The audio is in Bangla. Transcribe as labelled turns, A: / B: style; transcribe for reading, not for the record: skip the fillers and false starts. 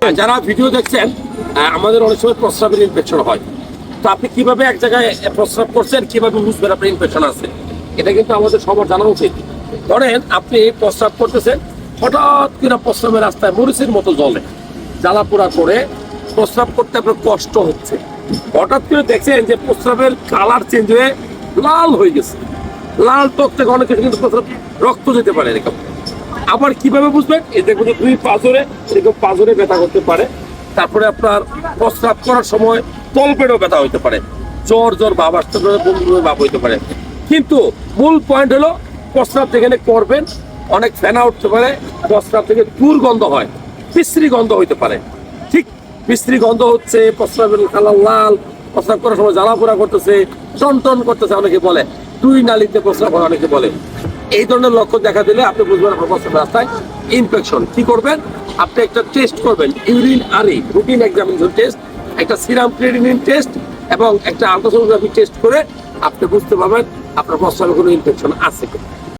A: যারা ভিডিও দেখছেন, আমাদের অনেক সময় প্রস্রাবের ইনফেকশন হয়। তো আপনি কিভাবে এক জায়গায় প্রস্রাব করছেন, কিভাবে বুঝবেন আপনার ইনফেকশন আছে, এটা কিন্তু আমাদের সবার জানা উচিত। ধরেন আপনি প্রস্রাব করতেছেন, হঠাৎ করে প্রস্রাবের রাস্তায় মরিচের মতো জলে জ্বালাপোড়া করে প্রস্রাব করতে আপনার কষ্ট হচ্ছে। হঠাৎ করে দেখছেন যে প্রস্রাবের কালার চেঞ্জ হয়ে লাল হয়ে গেছে, লাল টক থেকে অনেক কিছু কিন্তু প্রস্রাব রক্ত যেতে পারে এরকম। আবার কিভাবে বুঝবেন, এই দেখুন দুই পাঁজরে এরকম পাঁজরে ব্যথা করতে পারে। তারপরে আপনার প্রস্রাব করার সময় তলপেটও ব্যথা হইতে পারে, জ্বর জ্বর ভাব আসতে পারে, বমি বমি ভাব হইতে পারে। কিন্তু মূল পয়েন্ট হলো প্রস্রাব যেখানে করবেন অনেক ফেনা উঠতে পারে, প্রস্রাব থেকে দুর্গন্ধ হয়, বিশ্রী গন্ধ হইতে পারে। ঠিক বিশ্রী গন্ধ হচ্ছে, প্রস্রাবের কালার লাল, প্রস্রাব করার সময় জ্বালাপোড়া করতেছে, টন টন করতেছে অনেকে বলে, দুই নালিতে প্রস্রাব হয় অনেকে বলে। এই ধরনের লক্ষণ দেখা দিলে আপনি বুঝবেন আপনার প্রস্রাবের রাস্তায় ইনফেকশন। কি করবেন, আপনি একটা টেস্ট করবেন, ইউরিন আরই রুটিন এক্সামিনেশন টেস্ট, একটা সিরাম ক্রিয়েটিনিন টেস্ট এবং একটা আল্ট্রাসোনোগ্রাফি টেস্ট করে আপনি বুঝতে পারবেন আপনার প্রস্রাবে কোনো ইনফেকশন আছে।